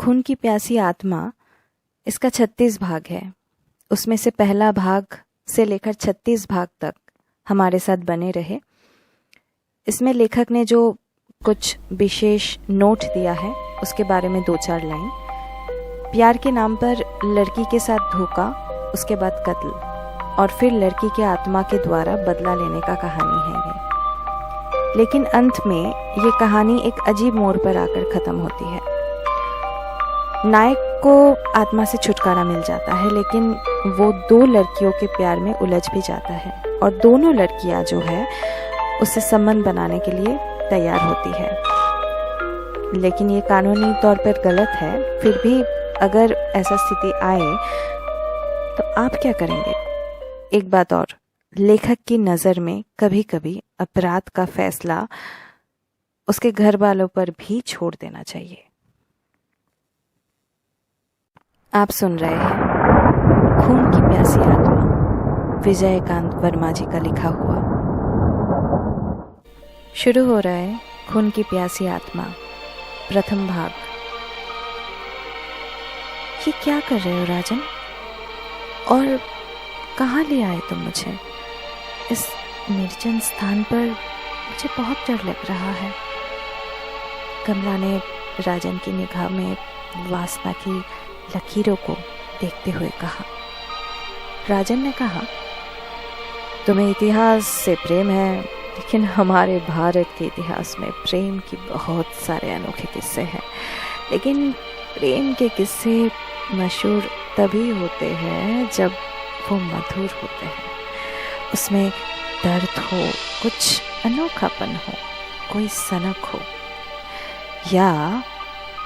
खून की प्यासी आत्मा, इसका 36 भाग है। उसमें से पहला भाग से लेकर 36 भाग तक हमारे साथ बने रहे। इसमें लेखक ने जो कुछ विशेष नोट दिया है उसके बारे में 2-4 लाइन। प्यार के नाम पर लड़की के साथ धोखा, उसके बाद कत्ल और फिर लड़की के आत्मा के द्वारा बदला लेने का कहानी है ये। लेकिन अंत में ये कहानी एक अजीब मोड़ पर आकर खत्म होती है। नायक को आत्मा से छुटकारा मिल जाता है, लेकिन वो 2 लड़कियों के प्यार में उलझ भी जाता है और दोनों लड़कियां जो है उससे संबंध बनाने के लिए तैयार होती है। लेकिन ये कानूनी तौर पर गलत है। फिर भी अगर ऐसा स्थिति आए तो आप क्या करेंगे? एक बात और, लेखक की नज़र में कभी कभी अपराध का फैसला उसके घर वालों पर भी छोड़ देना चाहिए। आप सुन रहे हैं खून की प्यासी आत्मा, विजयकांत वर्मा जी का लिखा हुआ। शुरू हो रहा है खून की प्यासी आत्मा, प्रथम भाग। ये क्या कर रहे हो राजन? और कहाँ ले आए तुम मुझे? इस निर्जन स्थान पर मुझे बहुत डर लग रहा है। कमला ने राजन की निगाह में वासना की लकीरों को देखते हुए कहा। राजन ने कहा, तुम्हें इतिहास से प्रेम है, लेकिन हमारे भारत के इतिहास में प्रेम की बहुत सारे अनोखे किस्से हैं। लेकिन प्रेम के किस्से मशहूर तभी होते हैं जब वो मधुर होते हैं। उसमें दर्द हो, कुछ अनोखापन हो, कोई सनक हो या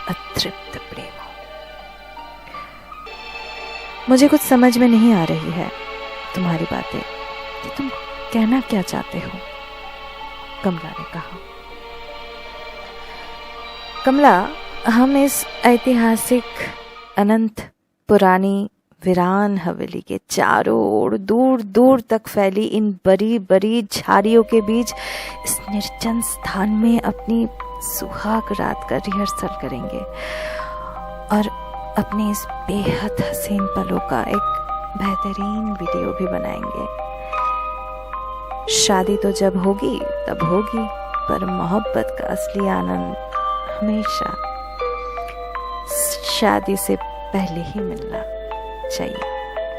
अतृप्त प्रेम हो। मुझे कुछ समझ में नहीं आ रही है तुम्हारी बातें कि तुम कहना क्या चाहते हो, कमला ने कहा। कमला, हम इस ऐतिहासिक अनंत पुरानी वीरान हवेली के चारों ओर दूर दूर तक फैली इन बड़ी बड़ी झाड़ियों के बीच इस निर्जन स्थान में अपनी सुहाग रात का रिहर्सल करेंगे और अपने इस बेहद हसीन पलों का एक बेहतरीन वीडियो भी बनाएंगे। शादी तो जब होगी तब होगी, पर मोहब्बत का असली आनंद हमेशा शादी से पहले ही मिलना चाहिए,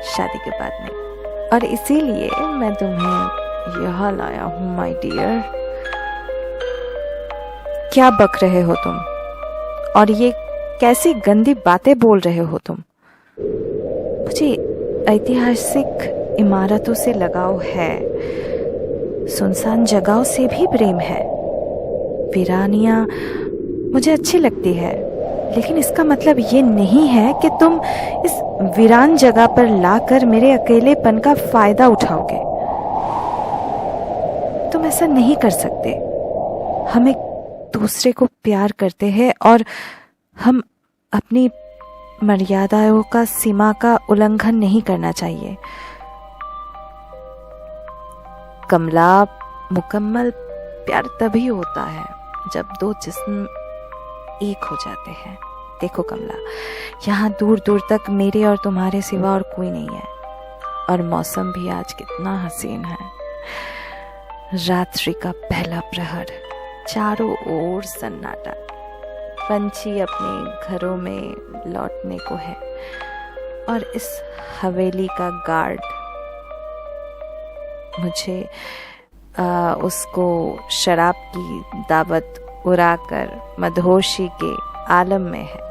शादी के बाद नहीं। और इसीलिए मैं तुम्हें यहाँ लाया हूँ माय डियर। क्या बक रहे हो तुम? और ये कैसी गंदी बातें बोल रहे हो तुम? मुझे ऐतिहासिक इमारतों से लगाव है, सुनसान जगहों से भी प्रेम है। वीरानियां मुझे अच्छी लगती है, लेकिन इसका मतलब ये नहीं है कि तुम इस वीरान जगह पर लाकर मेरे अकेलेपन का फायदा उठाओगे। तुम ऐसा नहीं कर सकते। हम एक दूसरे को प्यार करते हैं और हम अपनी मर्यादाओं का, सीमा का उल्लंघन नहीं करना चाहिए। कमला, मुकम्मल प्यार तभी होता है जब 2 जिस्म एक हो जाते हैं। देखो कमला, यहाँ दूर दूर तक मेरे और तुम्हारे सिवा और कोई नहीं है, और मौसम भी आज कितना हसीन है। रात्रि का पहला प्रहर, चारों ओर सन्नाटा, पंछी अपने घरों में लौटने को है, और इस हवेली का गार्ड मुझे उसको शराब की दावत उड़ाकर मदहोशी के आलम में है।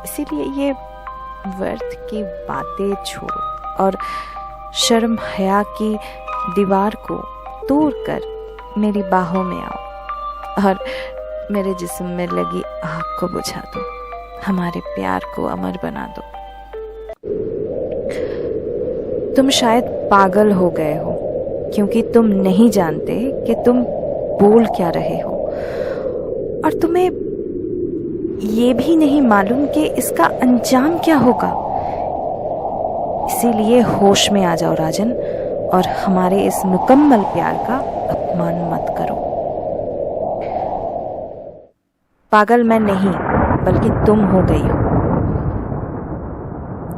इसीलिए ये व्यर्थ की बातें छोड़ो और शर्म हया की दीवार को तोड़कर मेरी बाहों में आओ और मेरे जिस्म में लगी आग को बुझा दो, हमारे प्यार को अमर बना दो। तुम शायद पागल हो गए हो, क्योंकि तुम नहीं जानते कि तुम बोल क्या रहे हो, और तुम्हें ये भी नहीं मालूम कि इसका अंजाम क्या होगा। इसीलिए होश में आ जाओ राजन, और हमारे इस मुकम्मल प्यार का अपमान मत करो। पागल मैं नहीं, बल्कि तुम हो गई हो।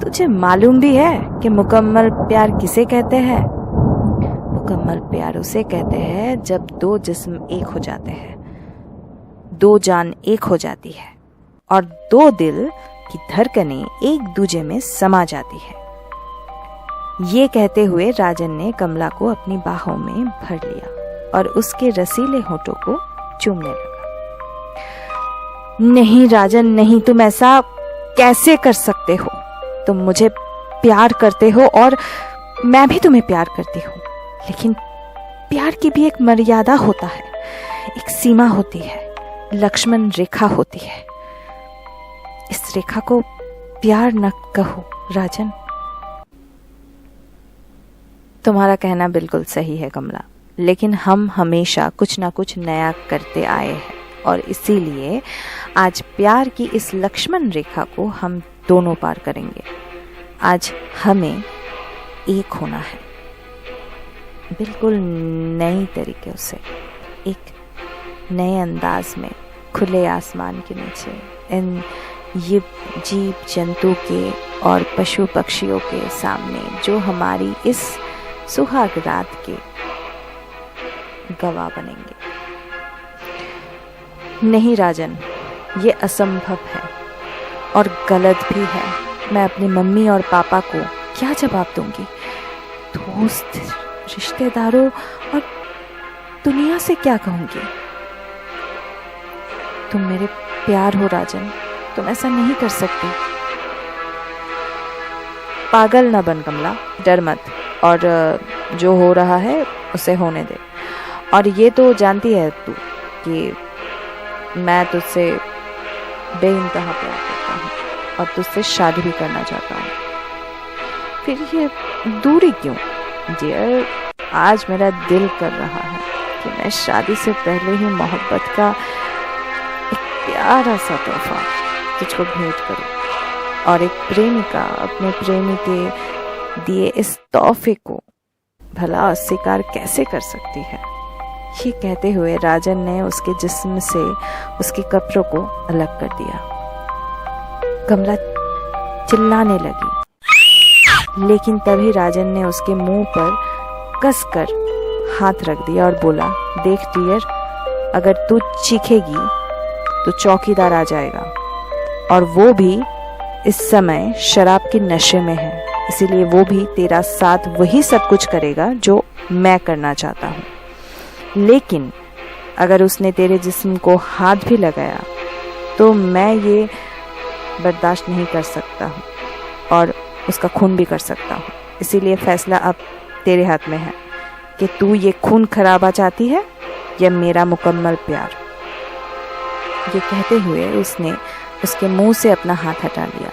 तुझे मालूम भी है कि मुकम्मल प्यार किसे कहते हैं? मुकम्मल प्यार उसे कहते हैं जब दो जिस्म एक हो जाते हैं, दो जान एक हो जाती है और दो दिल की धड़कनें एक दूजे में समा जाती है। ये कहते हुए राजन ने कमला को अपनी बाहों में भर लिया और उसके रसीले होठों को चूमने लगा। नहीं राजन नहीं, तुम ऐसा कैसे कर सकते हो? तुम मुझे प्यार करते हो और मैं भी तुम्हें प्यार करती हूँ, लेकिन प्यार की भी एक मर्यादा होता है, एक सीमा होती है, लक्ष्मण रेखा होती है। इस रेखा को प्यार न कहो राजन। तुम्हारा कहना बिल्कुल सही है कमला, लेकिन हम हमेशा कुछ ना कुछ नया करते आए हैं और इसीलिए आज प्यार की इस लक्ष्मण रेखा को हम दोनों पार करेंगे। आज हमें एक होना है, बिल्कुल नई तरीके से, एक नए अंदाज में, खुले आसमान के नीचे, इन ये जीव जंतु के और पशु पक्षियों के सामने जो हमारी इस सुहाग रात के गवाह बनेंगे। नहीं राजन, ये असंभव है और गलत भी है। मैं अपनी मम्मी और पापा को क्या जवाब दूंगी? दोस्त, रिश्तेदारों और दुनिया से क्या कहूंगी? तुम मेरे प्यार हो राजन, तुम ऐसा नहीं कर सकती। पागल ना बन कमला, डर मत और जो हो रहा है उसे होने दे। और ये तो जानती है तू कि मैं तुझसे बेइंतहा प्यार करता हूँ और तुझसे शादी भी करना चाहता हूँ। फिर ये दूरी क्यों? डियर, आज मेरा दिल कर रहा है कि मैं शादी से पहले ही मोहब्बत का एक प्यारा सा तोहफा तुझको भेंट करूं और एक प्रेमिका अपने प्रेमी के दिए इस तोहफे को भला अस्वीकार कैसे कर सकती है? ये कहते हुए राजन ने उसके जिस्म से उसके कपड़ों को अलग कर दिया। कमला चिल्लाने लगी, लेकिन तभी राजन ने उसके मुंह पर कसकर हाथ रख दिया और बोला, देख डियर, अगर तू चीखेगी तो चौकीदार आ जाएगा और वो भी इस समय शराब के नशे में है, इसीलिए वो भी तेरा साथ वही सब कुछ करेगा जो मैं करना चाहता हूँ। लेकिन अगर उसने तेरे जिस्म को हाथ भी लगाया तो मैं ये बर्दाश्त नहीं कर सकता हूँ और उसका खून भी कर सकता हूँ। इसीलिए फैसला अब तेरे हाथ में है कि तू ये खून खराबा चाहती है या मेरा मुकम्मल प्यार। ये कहते हुए उसने उसके मुंह से अपना हाथ हटा लिया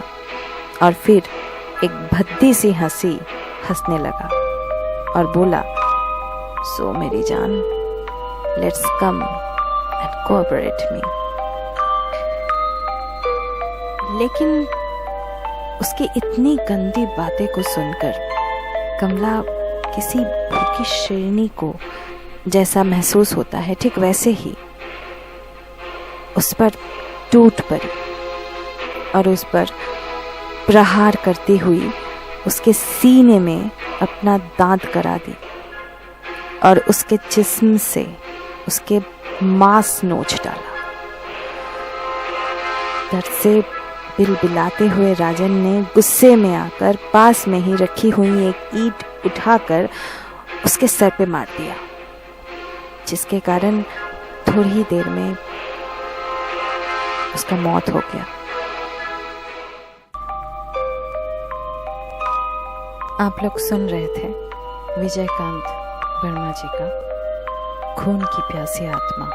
और फिर एक भद्दी सी हंसी हंसने लगा और बोला, सो मेरी जान, लेट्स कम एंड कोऑपरेट मी। लेकिन उसकी इतनी गंदी बातें को सुनकर कमला किसी भूखी शेरनी को जैसा महसूस होता है, ठीक वैसे ही उस पर टूट पड़ी और उस पर प्रहार करती हुई उसके सीने में अपना दांत करा दी और उसके जिस्म से उसके मांस नोच डाला। दर्द से बिलबिलाते हुए राजन ने गुस्से में आकर पास में ही रखी हुई एक ईंट उठाकर उसके सर पे मार दिया, जिसके कारण थोड़ी ही देर में उसका मौत हो गया। आप लोग सुन रहे थे विजयकांत वर्मा जी का खून की प्यासी आत्मा।